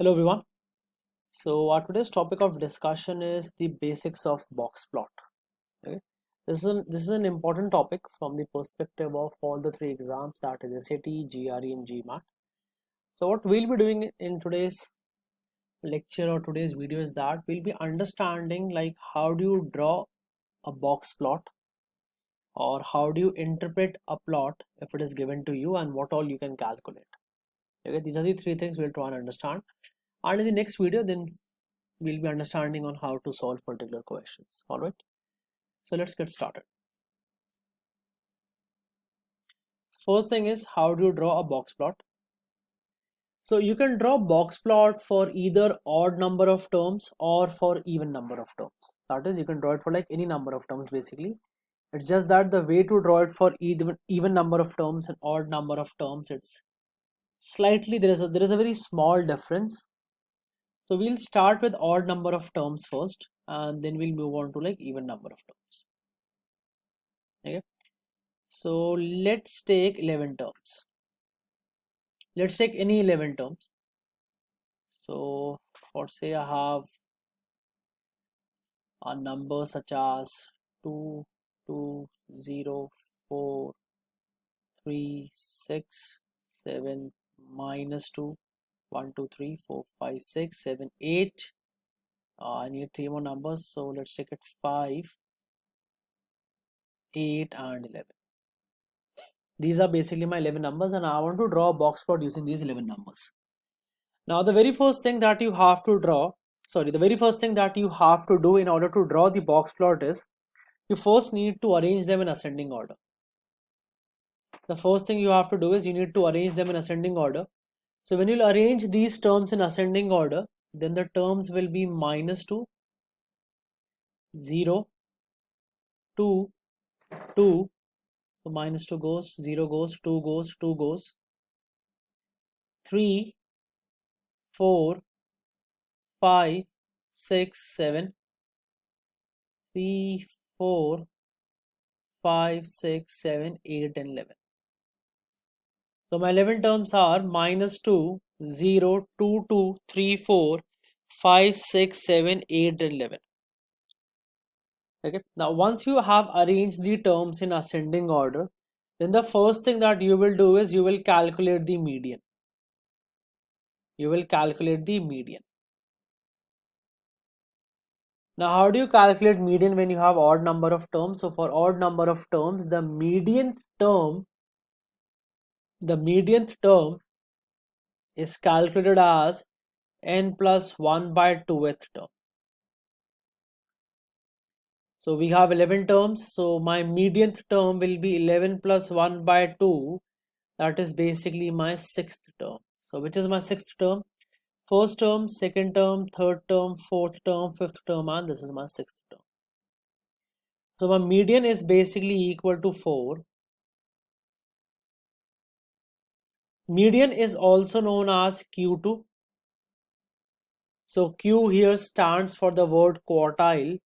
Hello everyone. So our today's topic of discussion is the basics of box plot. Okay. This is an important topic from the perspective of all the three exams, that is SAT, GRE and GMAT. So what we'll be doing in today's lecture or today's video is that we'll be understanding like how do you draw a box plot, or how do you interpret a plot if it is given to you, and what all you can calculate. Okay, these are the three things we'll try and understand. And in the next video, then we'll be understanding on how to solve particular questions. All right, so let's get started. First thing is, how do you draw a box plot? So you can draw box plot for either odd number of terms or for even number of terms. That is, you can draw it for like any number of terms basically. It's just that the way to draw it for even number of terms and odd number of terms, it's slightly, there is a very small difference. So we'll start with odd number of terms first, and then we'll move on to like even number of terms. Okay, so let's take 11 terms. Let's take any 11 terms. So for say I have a number such as 2, 2, 0, 4, 3, 6, 7, minus 2, 1, 2, 3, 4, 5, 6, 7, 8. I need 3 more numbers, so let's take it 5, 8 and 11. These are basically my 11 numbers, and I want to draw a box plot using these 11 numbers. Now the very first thing that you have to do in order to draw the box plot is, you first need to arrange them in ascending order. The first thing you have to do is you need to arrange them in ascending order. So when you'll arrange these terms in ascending order, then the terms will be minus 2, 0, 2, 2. So minus 2 goes, 0 goes, 2 goes, 2 goes, 3, 4, 5, 6, 7, 3, 4, 5, 6, 7, 8 and 11. So my 11 terms are minus 2, 0, 2, 2, 3, 4, 5, 6, 7, 8 and 11. Okay, now once you have arranged the terms in ascending order, then the first thing that you will do is you will calculate the median. You will calculate the median. Now how do you calculate median when you have odd number of terms? So for odd number of terms, the median term is calculated as n plus 1 by 2th term. So we have 11 terms, so my median term will be 11 plus 1 by 2. That is basically my 6th term. So which is my 6th term? First term, second term, third term, fourth term, fifth term, and this is my 6th term. So my median is basically equal to 4. Median is also known as Q2. So Q here stands for the word quartile.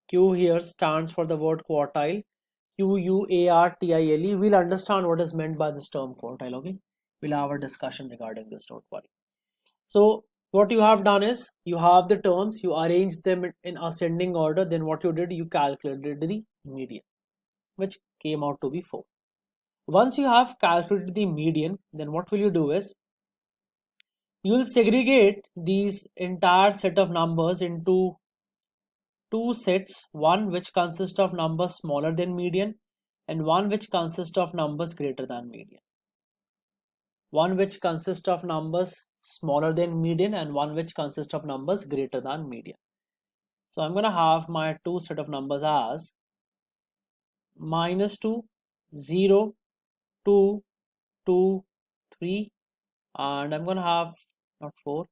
Q here stands for the word quartile. Quartile. We'll understand what is meant by this term quartile. Okay, we'll have a discussion regarding this, don't worry. So what you have done is, you have the terms, you arrange them in ascending order, then what you did, you calculated the median, which came out to be 4. Once you have calculated the median, then what will you do is, you will segregate these entire set of numbers into two sets, one which consists of numbers smaller than median and one which consists of numbers greater than median. One which consists of numbers smaller than median and one which consists of numbers greater than median. So I'm going to have my two set of numbers as minus 2, 0, 2, 2, 3, and I'm going to have not 4,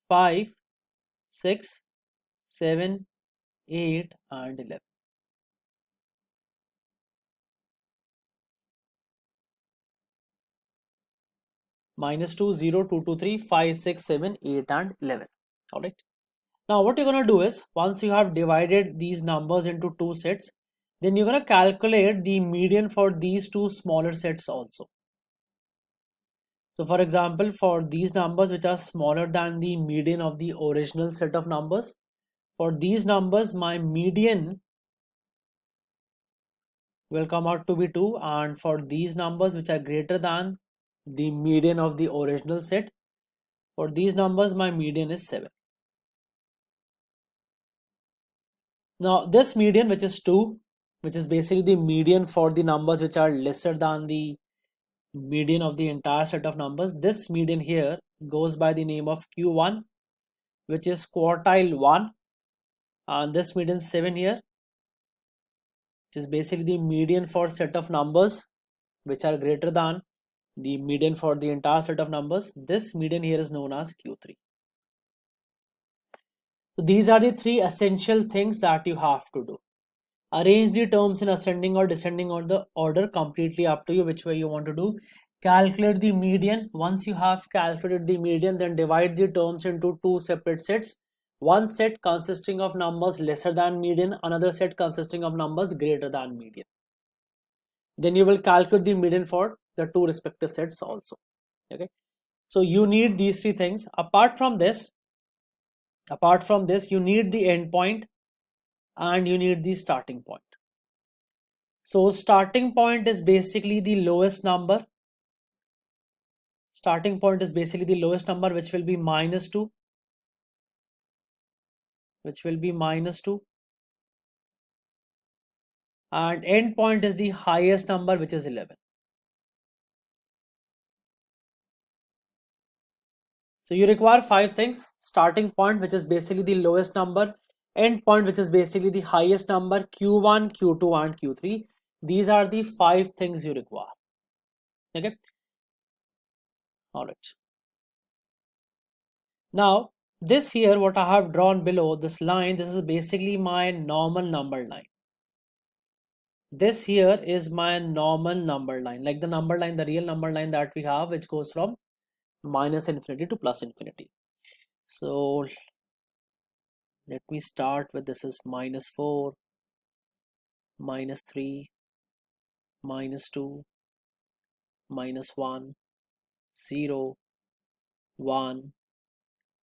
5, 6, 7, 8 and 11. Minus 2, 0, 2, 2, 3, 5, 6, 7, 8 and 11. Alright. Now what you're going to do is, once you have divided these numbers into two sets, then you're going to calculate the median for these two smaller sets also. So for example, for these numbers which are smaller than the median of the original set of numbers, for these numbers my median will come out to be 2, and for these numbers which are greater than the median of the original set, for these numbers my median is 7. Now this median, which is 2, which is basically the median for the numbers which are lesser than the median of the entire set of numbers, this median here goes by the name of Q1, which is quartile 1, and this median 7 here, which is basically the median for set of numbers which are greater than the median for the entire set of numbers. This median here is known as Q3. So these are the 3 essential things that you have to do. Arrange the terms in ascending or descending order, completely up to you which way you want to do. Calculate the median. Once you have calculated the median, then divide the terms into 2 separate sets. One set consisting of numbers lesser than median, another set consisting of numbers greater than median. Then you will calculate the median for the 2 respective sets also. Okay, so you need these 3 things. Apart from this, you need the endpoint and you need the starting point. So starting point is basically the lowest number. Starting point is basically the lowest number, which will be -2, and end point is the highest number, which is 11. So you require 5 things: starting point, which is basically the lowest number; end point, which is basically the highest number; Q1, Q2 and Q3. These are the 5 things you require. Okay, all right. Now this here, what I have drawn below this line, this is basically my normal number line. This here is my normal number line, like the number line, the real number line that we have, which goes from -infinity to +infinity. So let me start with, this is -4, -3, -2, -1, 0, 1,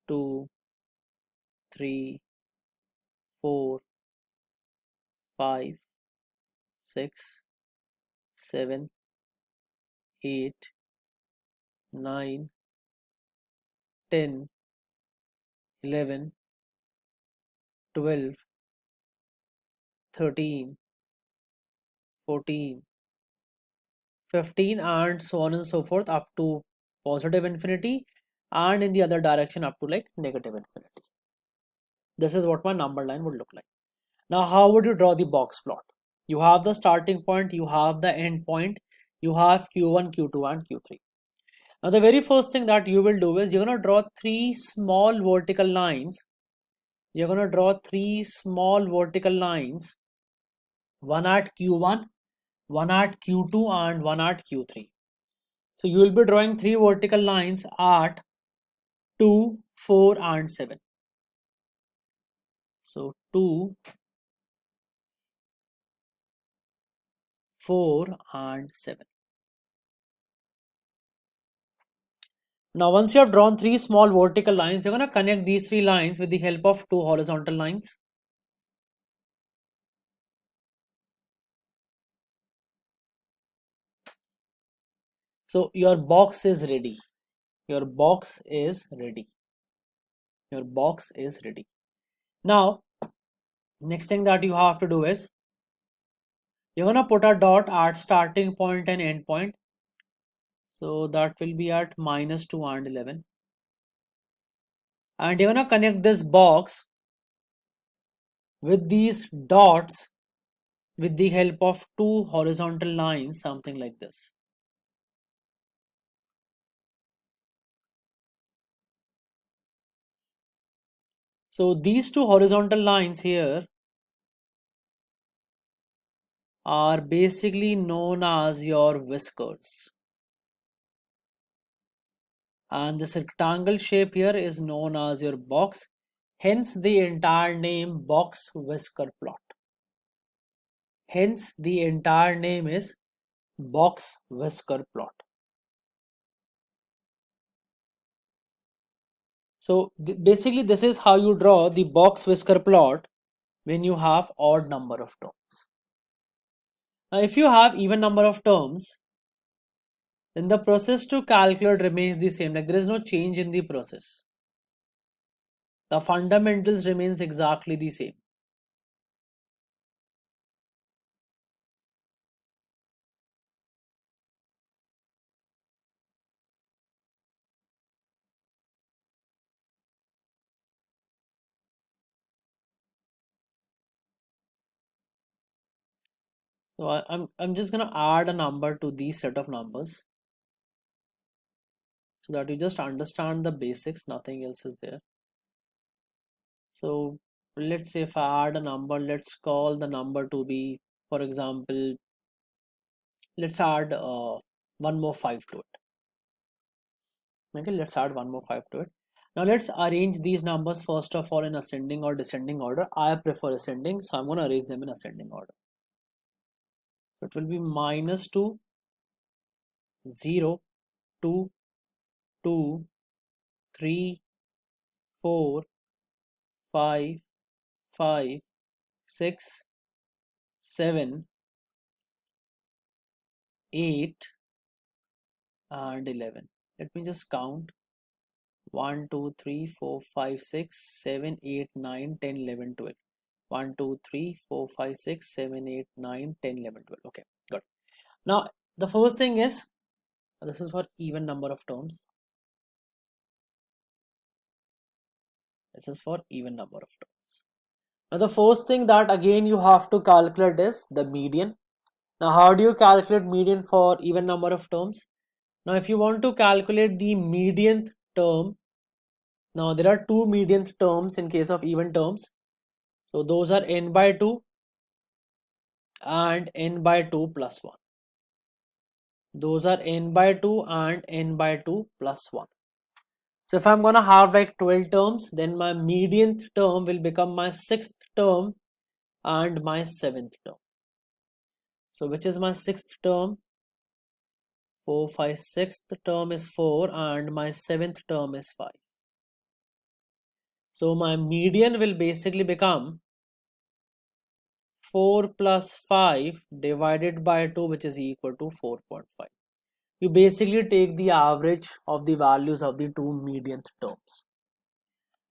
2, 3, 4, 5, 6, 7, 8, 9, 10, 11, 12, 13, 14, 15, and so on and so forth up to positive infinity, and in the other direction up to like negative infinity. This is what my number line would look like. Now how would you draw the box plot? You have the starting point, you have the end point, you have Q1, Q2 and Q3. Now the very first thing that you will do is you're going to draw 3 small vertical lines. You're going to draw 3 small vertical lines, one at Q1, one at Q2 and one at Q3. So you will be drawing 3 vertical lines at 2, 4 and 7. So 2, 4 and 7. Now once you have drawn 3 small vertical lines, you're going to connect these 3 lines with the help of 2 horizontal lines. So your box is ready. Your box is ready. Your box is ready. Now next thing that you have to do is you're going to put a dot at starting point and end point. So that will be at -2 and 11. And you're going to connect this box with these dots with the help of 2 horizontal lines, something like this. So these 2 horizontal lines here are basically known as your whiskers. And this rectangle shape here is known as your box. Hence the entire name box whisker plot. Hence the entire name is box whisker plot. So basically this is how you draw the box whisker plot when you have odd number of terms. Now if you have even number of terms, then the process to calculate remains the same, like there is no change in the process. The fundamentals remains exactly the same. So I'm just gonna add a number to these set of numbers so that you just understand the basics, nothing else is there. So let's say if I add a number, let's call the number to be, for example, let's add one more 5 to it. Okay, let's add one more 5 to it. Now let's arrange these numbers first of all in ascending or descending order. I prefer ascending, so I'm going to arrange them in ascending order. So it will be -2, 0, 2, 2, 3, 4, 5, 5, 6, 7, 8, and 11. Let me just count. 1, 2, 3, 4, 5, 6, 7, 8, 9, 10, 11, 12. 1, 2, 3, 4, 5, 6, 7, 8, 9, 10, 11, 12. Okay, good. Now, the first thing is, this is for even number of terms. This is for even number of terms. Now, the first thing that again you have to calculate is the median. Now, how do you calculate median for even number of terms? Now, if you want to calculate the median term, now there are two median terms in case of even terms. So those are n by 2 and n by 2 plus 1. Those are n by 2 and n by 2 plus 1. So if I'm gonna have like 12 terms, then my median term will become my 6th term and my 7th term. So which is my 6th term? 4, 5, 6th term is 4 and my 7th term is 5. So my median will basically become 4 plus 5 divided by 2, which is equal to 4.5. You basically take the average of the values of the two median terms.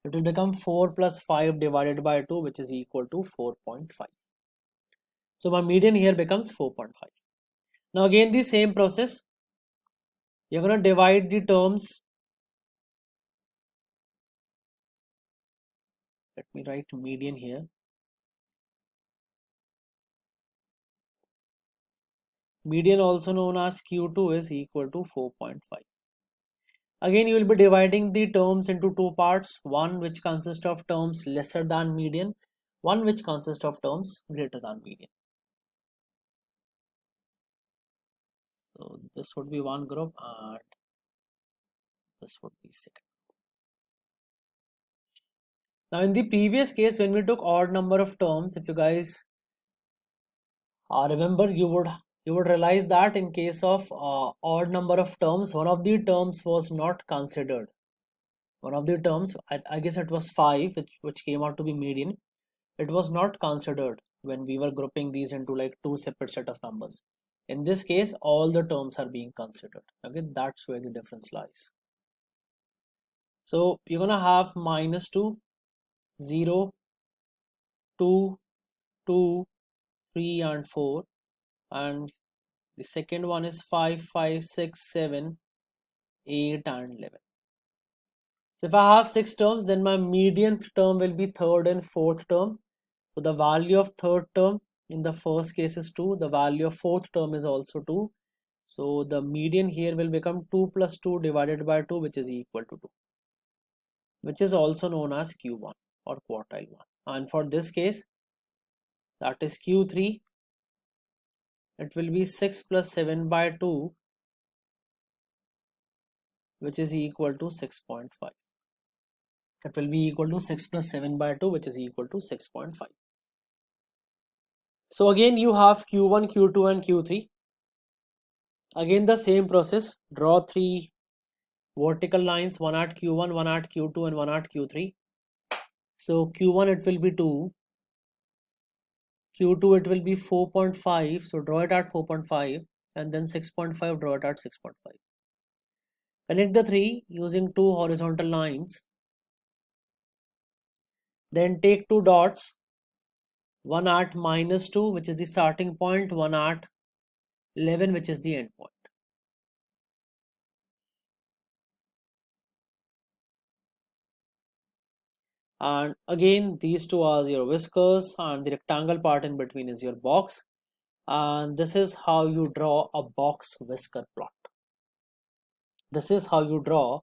It will become 4 plus 5 divided by 2, which is equal to 4.5. So my median here becomes 4.5. Now again the same process. You're going to divide the terms. Let me write median here. Median, also known as Q2, is equal to 4.5. Again, you will be dividing the terms into two parts. One which consists of terms lesser than median. One which consists of terms greater than median. So this would be one group and this would be second. Now in the previous case, when we took odd number of terms, if you guys remember, you would realize that in case of odd number of terms, one of the terms was not considered. One of the terms, I guess it was 5, which came out to be median. It was not considered when we were grouping these into like two separate set of numbers. In this case, all the terms are being considered. Okay, that's where the difference lies. So you're gonna have -2, 0, 2, 2, 3, and 4, and the second one is 5, 5, 6, 7, 8, and 11. So if I have 6 terms, then my median term will be third and fourth term. So the value of third term in the first case is 2. The value of fourth term is also 2. So the median here will become 2 plus 2 divided by 2, which is equal to 2, which is also known as Q1 or quartile 1. And for this case, that is Q3, it will be 6 plus 7 by 2, which is equal to 6.5. It will be equal to 6 plus 7 by 2, which is equal to 6.5. So again you have Q1, Q2 and Q3. Again the same process, draw three vertical lines, one at Q1, one at Q2 and one at Q3. So Q1 it will be 2, Q2 it will be 4.5, so draw it at 4.5, and then 6.5, draw it at 6.5. Connect the 3 using 2 horizontal lines. Then take 2 dots, one at -2, which is the starting point, one at 11, which is the end point. And again, these two are your whiskers, and the rectangle part in between is your box. And this is how you draw a box whisker plot. This is how you draw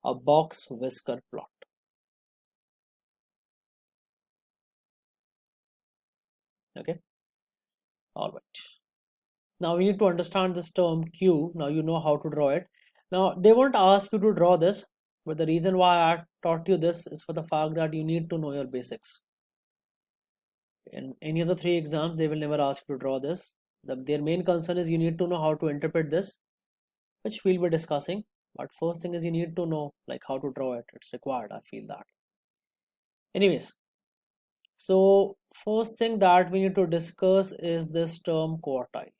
a box whisker plot. Okay, all right. Now we need to understand this term Q. Now you know how to draw it. Now they won't ask you to draw this, but the reason why I taught you this is for the fact that you need to know your basics. In any of the 3 exams, they will never ask you to draw this. Their main concern is you need to know how to interpret this, which we'll be discussing. But first thing is you need to know like how to draw it. It's required. I feel that. Anyways, so first thing that we need to discuss is this term quartile.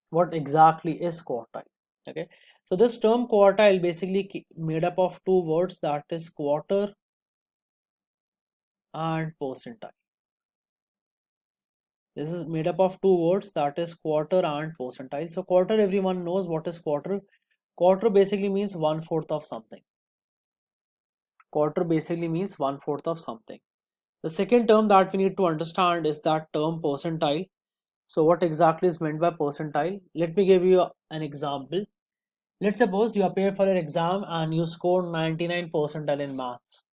What exactly is quartile? Okay, so this term quartile basically made up of 2 words, that is quarter and percentile. This is made up of 2 words, that is quarter and percentile. So quarter, everyone knows what is quarter. Quarter basically means 1/4 of something. Quarter basically means 1/4 of something. The second term that we need to understand is that term percentile. So what exactly is meant by percentile? Let me give you an example. Let's suppose you appear for an exam and you score 99 percentile in maths.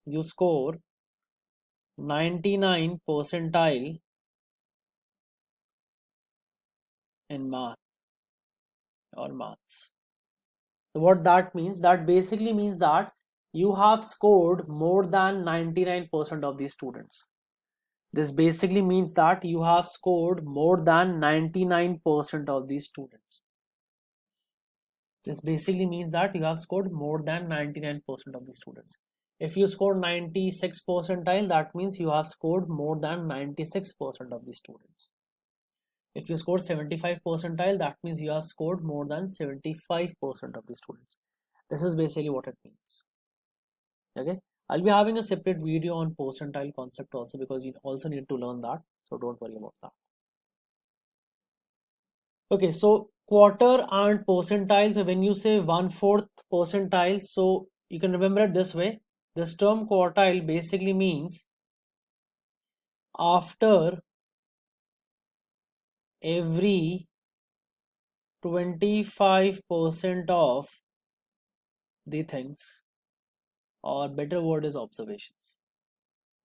You score 99 percentile in math or maths. So what that means? That basically means that you have scored more than 99% of the students. This basically means that you have scored more than 99% of the students. This basically means that you have scored more than 99% of the students. If you score 96 percentile, that means you have scored more than 96% of the students. If you score 75 percentile, that means you have scored more than 75% of the students. This is basically what it means. Okay, I'll be having a separate video on percentile concept also, because you also need to learn that, so don't worry about that. Okay, so quarter and percentile. So when you say 1/4 percentile, so you can remember it this way. This term quartile basically means after every 25% of the things, or better word is observations.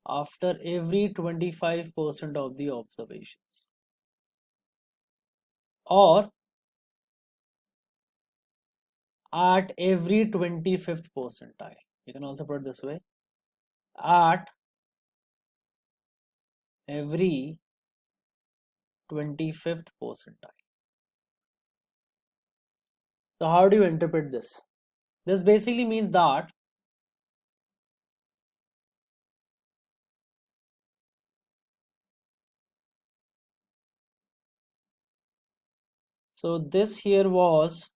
After every 25% of the observations, or at every 25th percentile. You can also put it this way: at every 25th percentile. So how do you interpret this? This basically means that so this here was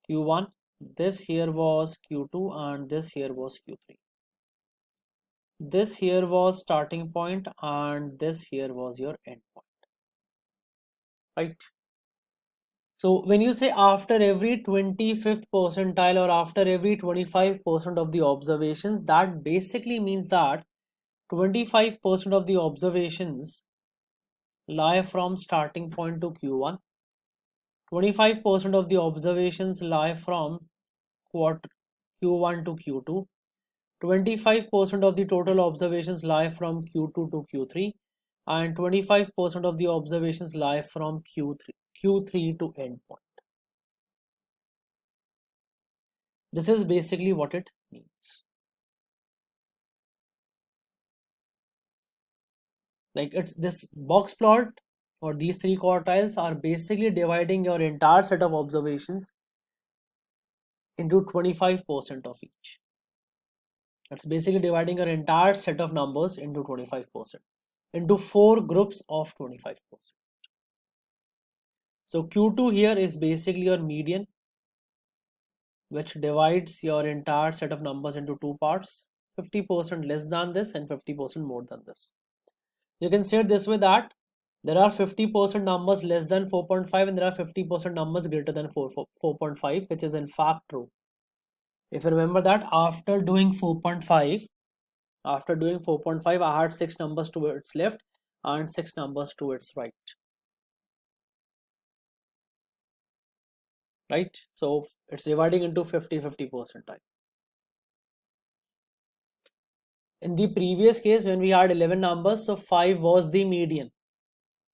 Q1, this here was Q2, and this here was Q3. This here was starting point and this here was your end point, right? So when you say after every 25th percentile or after every 25% of the observations, that basically means that 25% of the observations lie from starting point to Q1. 25% of the observations lie from quarter Q1 to Q2. 25% of the total observations lie from Q2 to Q3, and 25% of the observations lie from Q3 to endpoint. This is basically what it means. Like it's this box plot or these three quartiles are basically dividing your entire set of observations into 25% of each. It's basically dividing your entire set of numbers into 25%, into 4 groups of 25%. So Q2 here is basically your median, which divides your entire set of numbers into two parts, 50% less than this and 50% more than this. You can say it this way, that there are 50% numbers less than 4.5 and there are 50% numbers greater than 4.5, which is in fact true. If you remember that after doing 4.5, I had 6 numbers to its left and 6 numbers to its right. Right? So it's dividing into 50% type. In the previous case, when we had 11 numbers, so 5 was the median.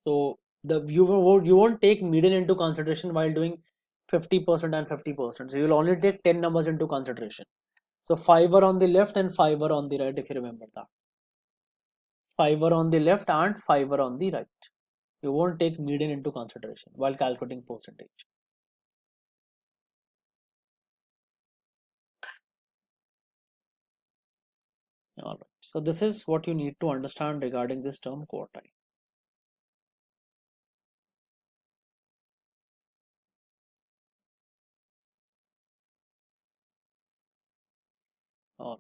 So you won't take median into consideration while doing 50% and 50%. So you'll only take 10 numbers into consideration. So 5 were on the left and 5 were on the right, if you remember that. 5 were on the left and 5 were on the right. You won't take median into consideration while calculating percentage. Alright, so this is what you need to understand regarding this term quartile. Alright.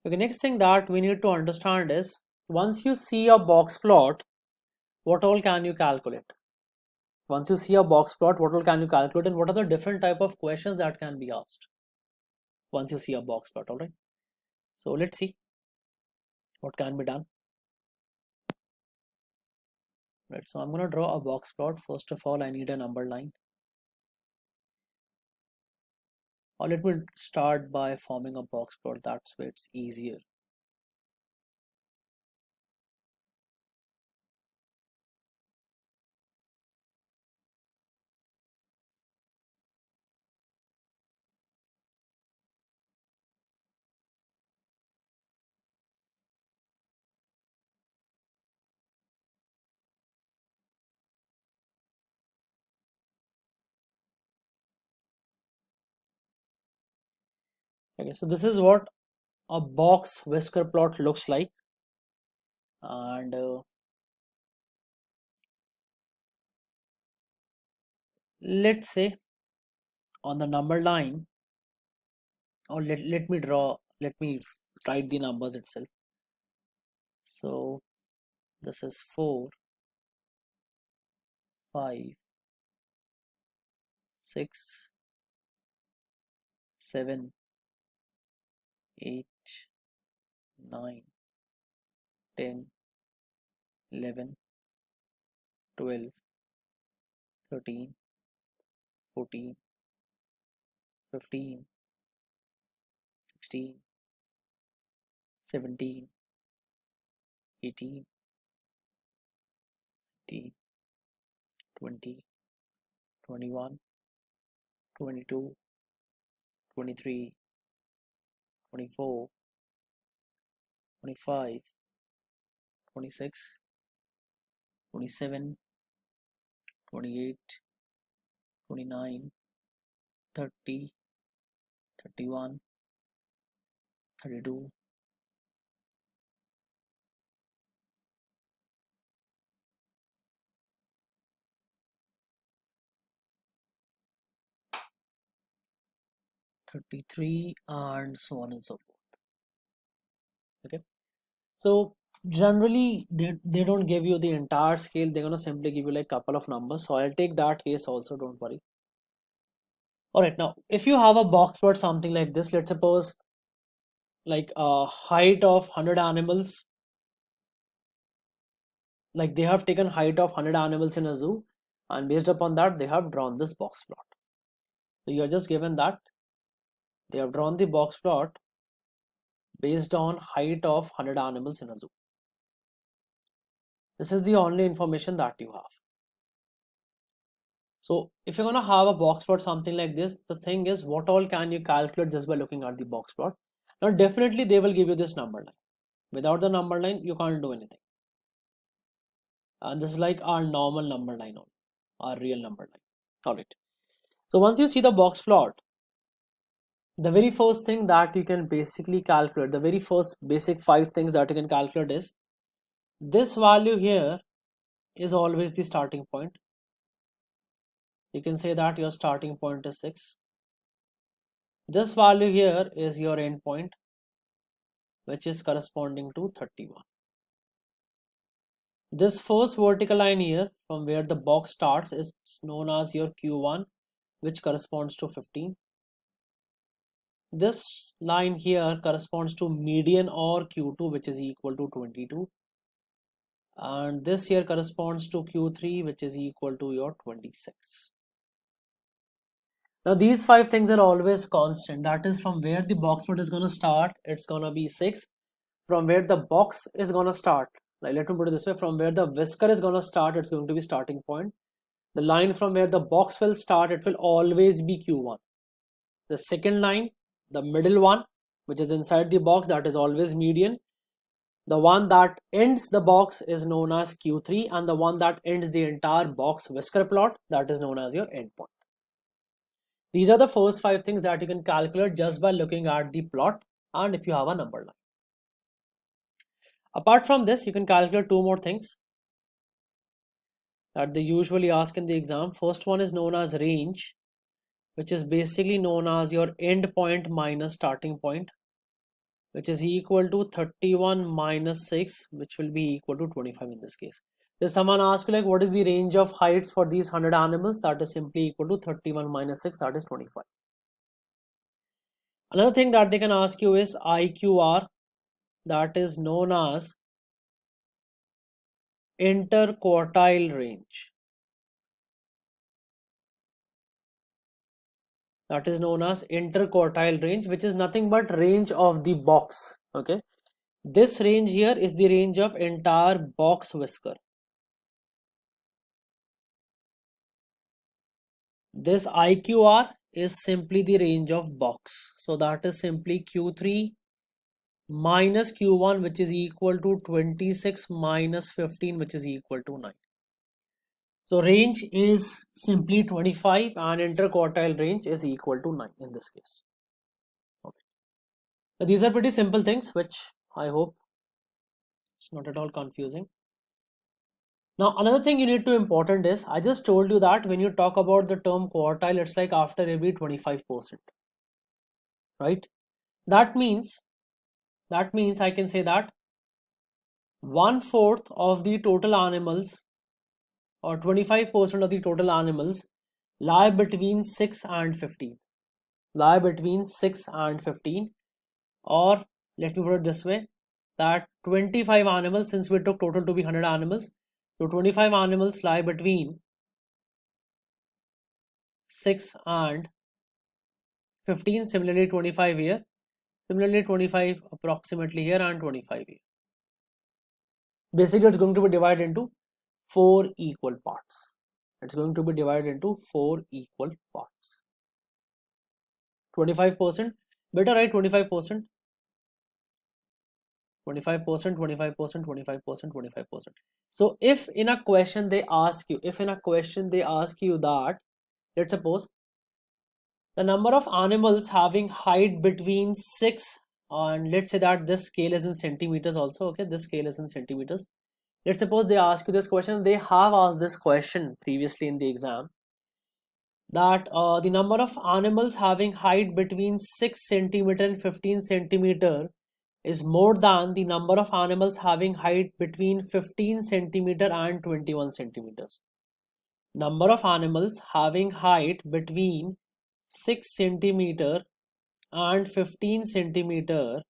Okay, next thing that we need to understand is, once you see a box plot, what all can you calculate? Once you see a box plot, what all can you calculate, and what are the different type of questions that can be asked once you see a box plot? All right, so let's see what can be done. Right, so I'm going to draw a box plot. First of all, I need a number line, or let me start by forming a box plot. That's way it's easier. Okay, so this is what a box whisker plot looks like, and let's say on the number line, or let me write the numbers itself. So this is 4, 5, 6, 7, 8, 9, 10, 11, 12, 13, 14, 15, 16, 17, 18, 19, 20, 21, 22, 23, 24, 25, 26, 27, 28, 29, 30, 31, 32, 33, and so on and so forth. Okay, so generally they don't give you the entire scale. They're gonna simply give you like couple of numbers, so I'll take that case also, don't worry. All right, now if you have a box plot something like this, let's suppose like a height of 100 animals, like they have taken height of 100 animals in a zoo, and based upon that they have drawn this box plot. So you are just given that they have drawn the box plot based on height of 100 animals in a zoo. This is the only information that you have. So if you're gonna have a box plot something like this, the thing is, what all can you calculate just by looking at the box plot? Now definitely they will give you this number line. Without the number line you can't do anything, and this is like our normal number line only, our real number line. All right, so once you see the box plot, the very first thing that you can basically calculate, the very first basic 5 things that you can calculate is this value here is always the starting point. You can say that your starting point is 6. This value here is your end point, which is corresponding to 31. This first vertical line here from where the box starts is known as your Q1, which corresponds to 15. This line here corresponds to median or Q2, which is equal to 22. And this here corresponds to Q3, which is equal to your 26. Now these 5 things are always constant. That is, from where the box plot is going to start, it's going to be 6. From where the box is going to start, like, let me put it this way, from where the whisker is going to start, it's going to be starting point. The line from where the box will start, it will always be Q1. The second line, the middle one, which is inside the box, that is always median. The one that ends the box is known as Q3, and the one that ends the entire box whisker plot, that is known as your endpoint. These are the first 5 things that you can calculate just by looking at the plot and if you have a number line. Apart from this, you can calculate 2 more things that they usually ask in the exam. First one is known as range, which is basically known as your end point minus starting point, which is equal to 31 minus 6, which will be equal to 25 in this case. If someone asks you like what is the range of heights for these 100 animals, that is simply equal to 31 minus 6, that is 25. Another thing that they can ask you is IQR, that is known as interquartile range. That is known as interquartile range, which is nothing but range of the box. Okay, this range here is the range of entire box whisker. This IQR is simply the range of box, so that is simply Q3 minus Q1, which is equal to 26 minus 15, which is equal to 9. So range is simply 25 and interquartile range is equal to 9 in this case. Okay. Now these are pretty simple things, which I hope it's not at all confusing. Now another thing you need to important is, I just told you that when you talk about the term quartile, it's like after every 25%, right? That means I can say that 1/4 of the total animals or 25% of the total animals lie between 6 and 15. Lie between 6 and 15, or let me put it this way, that 25 animals, since we took total to be 100 animals, so 25 animals lie between 6 and 15. Similarly 25 here, similarly 25 approximately here, and 25 here. Basically it's going to be divided into 4 equal parts. It's going to be divided into 4 equal parts. 25%, better write 25%, 25%, 25%, 25%, 25%. So if in a question they ask you, that, let's suppose the number of animals having height between 6 and, let's say that this scale is in centimeters also, okay, this scale is in centimeters. Let's suppose they ask you this question, they have asked this question previously in the exam, that the number of animals having height between 6 centimeter and 15 centimeter is more than the number of animals having height between 15 centimeter and 21 centimeters. Number of animals having height between 6 centimeter and 15 centimeter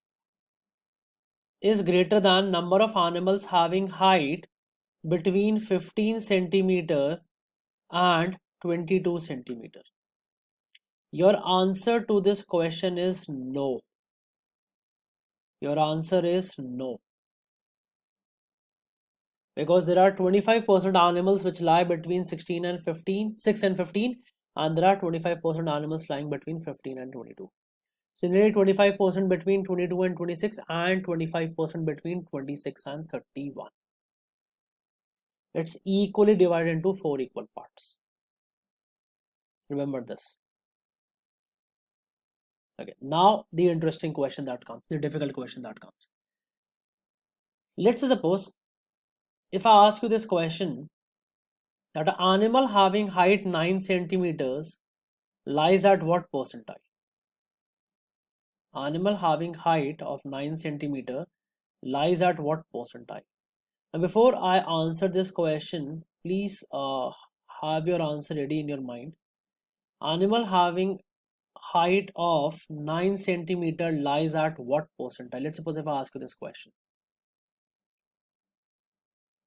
is greater than number of animals having height between 15 centimeter and 22 centimeter. Your answer to this question is no. Your answer is no. Because there are 25% animals which lie between 6 and 15, and there are 25% animals lying between 15 and 22. Similarly, 25% between 22 and 26, and 25% between 26 and 31. It's equally divided into 4 equal parts. Remember this. Okay, now the interesting question that comes, the difficult question that comes. Let's suppose if I ask you this question, that an animal having height 9 centimeters lies at what percentile? Animal having height of 9 centimeter lies at what percentile? Now, before I answer this question, please have your answer ready in your mind. Animal having height of 9 centimeter lies at what percentile? Let's suppose if I ask you this question.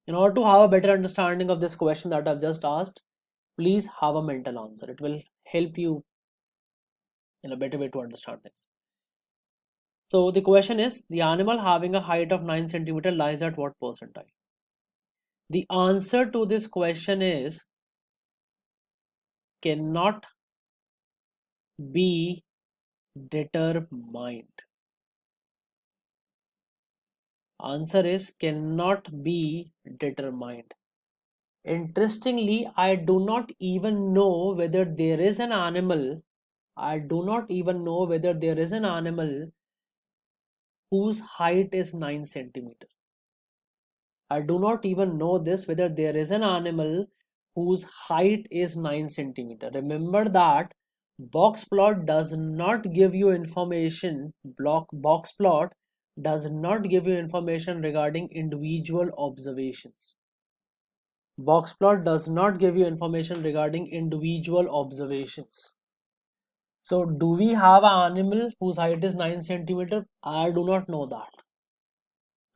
In order to have a better understanding of this question that I've just asked, please have a mental answer. It will help you in a better way to understand things. So the question is, the animal having a height of 9 centimeter lies at what percentile? The answer to this question is cannot be determined. Answer is cannot be determined. Interestingly, I do not even know whether there is an animal. I do not even know whether there is an animal whose height is 9 centimeter. I do not even know this whether there is an animal whose height is 9 centimeter. Remember that box plot does not give you information. Box plot does not give you information regarding individual observations. Box plot does not give you information regarding individual observations. So do we have an animal whose height is 9 centimeter? I do not know that.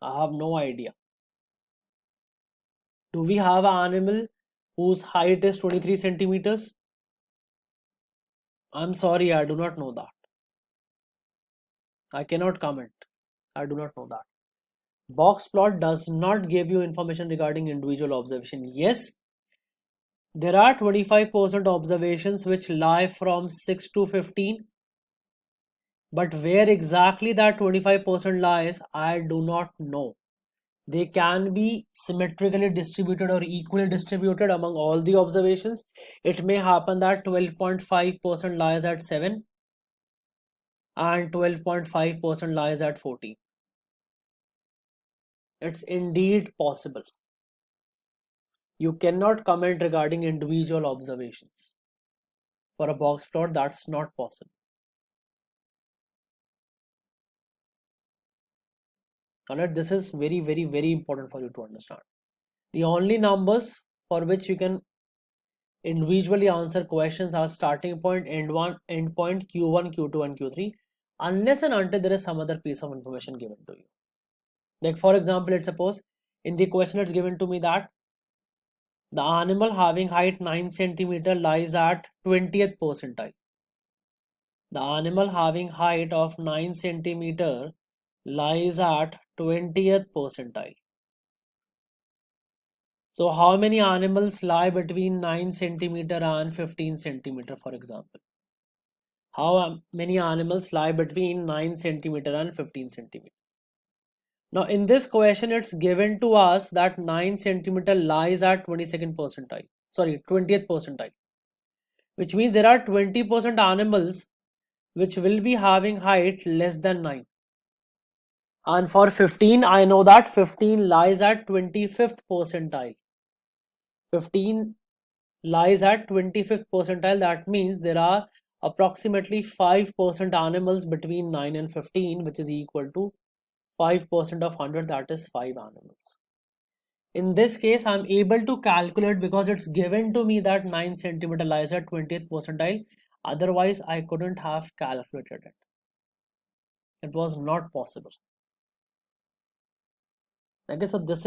I have no idea. Do we have an animal whose height is 23 centimeters? I'm sorry, I do not know that. I cannot comment. I do not know that. Box plot does not give you information regarding individual observation. Yes, there are 25% observations which lie from 6 to 15. But where exactly that 25% lies, I do not know. They can be symmetrically distributed or equally distributed among all the observations. It may happen that 12.5% lies at 7 and 12.5% lies at 14. It's indeed possible. You cannot comment regarding individual observations. For a box plot, that's not possible. Alright, this is very, very, very important for you to understand. The only numbers for which you can individually answer questions are starting point, end point, Q1, Q2 and Q3, unless and until there is some other piece of information given to you. Like for example, let's suppose in the question it's given to me that the animal having height 9 centimeter lies at 20th percentile. The animal having height of 9 centimeter lies at 20th percentile. So how many animals lie between 9 centimeter and 15 centimeter, for example? How many animals lie between 9 centimeter and 15 centimeter? Now in this question, it's given to us that 9 centimeter lies at 22nd percentile. Sorry, 20th percentile. Which means there are 20% animals which will be having height less than 9. And for 15, I know that 15 lies at 25th percentile. 15 lies at 25th percentile. That means there are approximately 5% animals between 9 and 15, which is equal to 5% of 100, that is 5 animals. In this case, I'm able to calculate because it's given to me that 9 centimeter lies at 20th percentile. Otherwise, I couldn't have calculated it. It was not possible. Okay, so these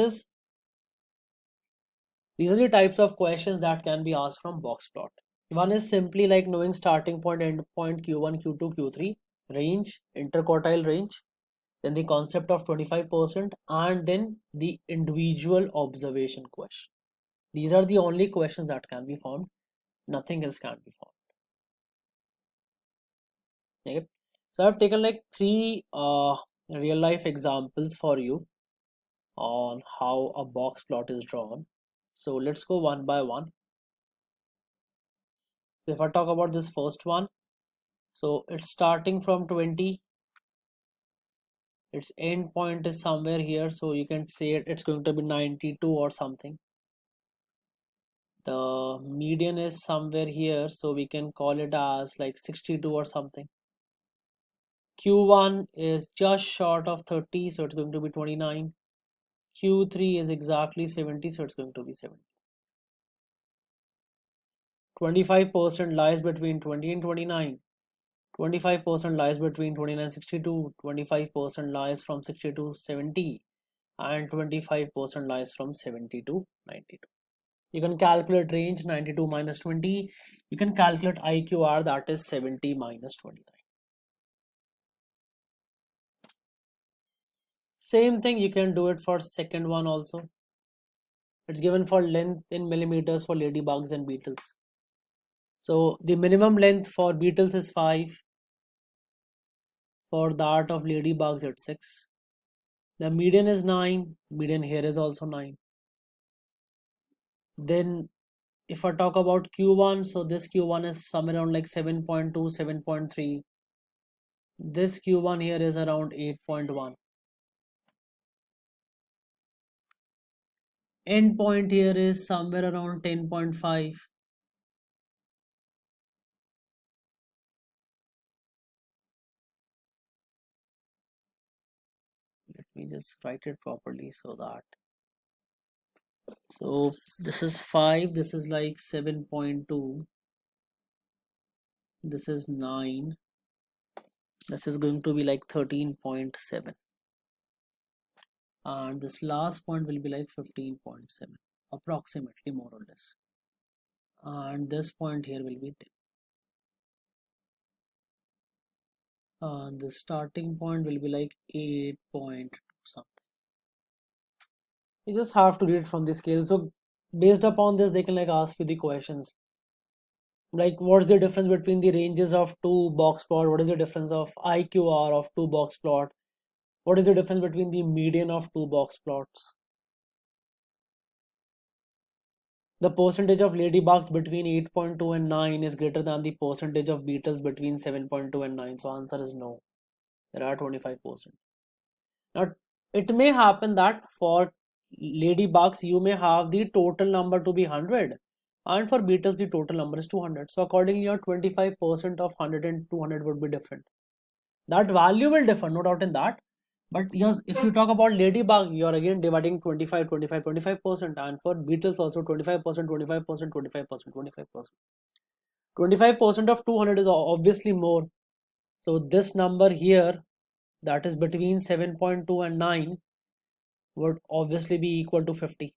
are the types of questions that can be asked from box plot. One is simply like knowing starting point, end point, Q1, Q2, Q3, range, interquartile range, then the concept of 25%, and then the individual observation question. These are the only questions that can be formed. Nothing else can be formed. Okay. So I've taken like three real life examples for you on how a box plot is drawn. So let's go one by one. So if I talk about this first one, so it's starting from 20, its end point is somewhere here, so you can say it's going to be 92 or something. The median is somewhere here, so we can call it as like 62 or something. Q1 is just short of 30, so it's going to be 29. Q3 is exactly 70, so it's going to be 70. 25% lies between 20 and 29. 25% lies between 29 and 62. 25% lies from 60 to 70. And 25% lies from 70 to 92. You can calculate range 92 minus 20. You can calculate IQR, that is 70 minus 29. Same thing you can do it for second one also. It's given for length in millimeters for ladybugs and beetles. So the minimum length for beetles is 5. For that of ladybugs it's 6. The median is 9. Median here is also 9. Then if I talk about Q1, so this Q1 is somewhere around like 7.2, 7.3. This Q1 here is around 8.1. End point here is somewhere around 10.5. Let me just write it properly so that. So this is 5, this is like 7.2. This is 9. This is going to be like 13.7. And this last point will be like 15.7, approximately, more or less. And this point here will be 10. And the starting point will be like 8 point something. You just have to read it from the scale. So based upon this, they can like ask you the questions like what's the difference between the ranges of two box plot, what is the difference of IQR of two box plot, what is the difference between the median of two box plots, the percentage of ladybugs between 8.2 and 9 is greater than the percentage of beetles between 7.2 and 9. So answer is no, there are 25%. Now it may happen that for ladybugs you may have the total number to be 100, and for beetles the total number is 200. So accordingly your 25% of 100 and 200 would be different. That value will differ, no doubt in that. But yes, if you talk about ladybug, you're again dividing 25, 25, 25%, and for beetles also 25%, 25%, 25%, 25%. 25% of 200 is obviously more. So this number here, that is between 7.2 and 9, would obviously be equal to 50.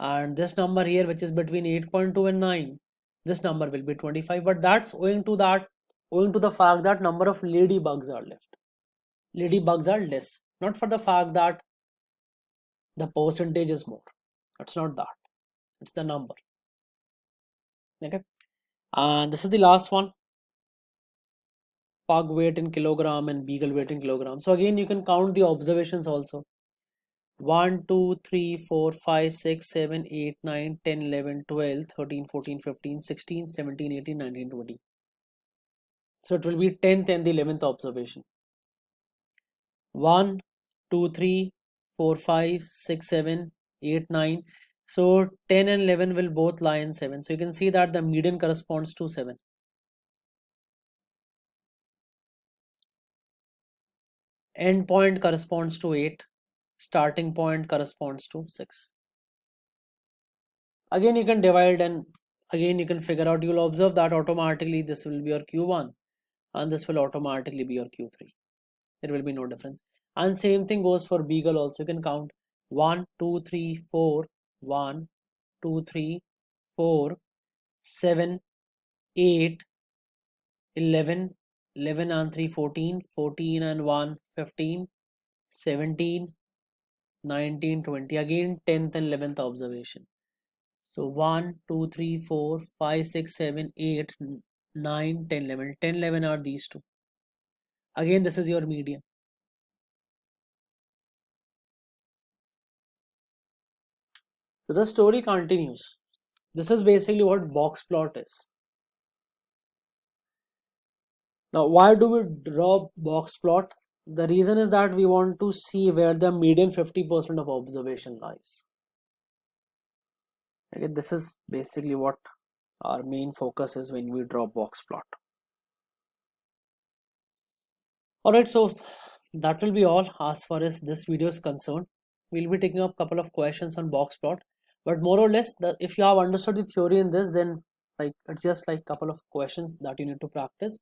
And this number here, which is between 8.2 and 9, this number will be 25. But that's owing to the fact that number of ladybugs are left. Ladybugs are less, not for the fact that the percentage is more. It's not that, it's the number. Okay, and this is the last one, pug weight in kilogram and beagle weight in kilogram. So again you can count the observations also. 1 2 3 4 5 6 7 8 9 10 11 12 13 14 15 16 17 18 19 20. So it will be 10th and the 11th observation. 1 2 3 4 5 6 7 8 9. So 10 and 11 will both lie in 7. So you can see that the median corresponds to 7. End point corresponds to 8. Starting point corresponds to 6. Again you can divide and again you can figure out. You'll observe that automatically this will be your Q1 and this will automatically be your Q3. There will be no difference. And same thing goes for beagle also. You can count 1 2 3 4 1 2 3 4 7 8 11 11 and 3 14 14 and 1 15 17 19 20. Again 10th and 11th observation. So 1 2 3 4 5 6 7 8 9, 10, 11. 10, 11 are these two. Again, this is your median. So the story continues. This is basically what box plot is. Now, why do we draw box plot? The reason is that we want to see where the median 50% of observation lies. Okay, this is basically what our main focus is when we draw box plot. Alright, so that will be all as far as this video is concerned. We'll be taking up a couple of questions on box plot, but more or less, if you have understood the theory in this, then like it's just like a couple of questions that you need to practice.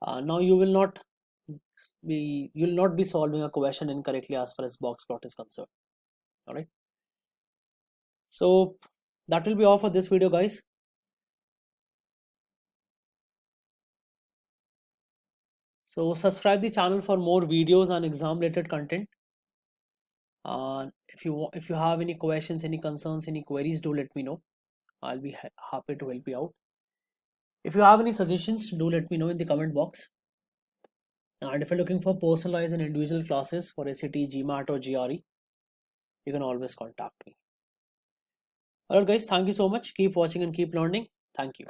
Now you will not be solving a question incorrectly as far as box plot is concerned. All right, so that will be all for this video, guys. So subscribe the channel for more videos on exam related content. If you have any questions, any concerns, any queries, do let me know. I'll be happy to help you out. If you have any suggestions, do let me know in the comment box. And if you're looking for personalized and individual classes for SAT, GMAT or GRE, you can always contact me. Alright guys, thank you so much. Keep watching and keep learning. Thank you.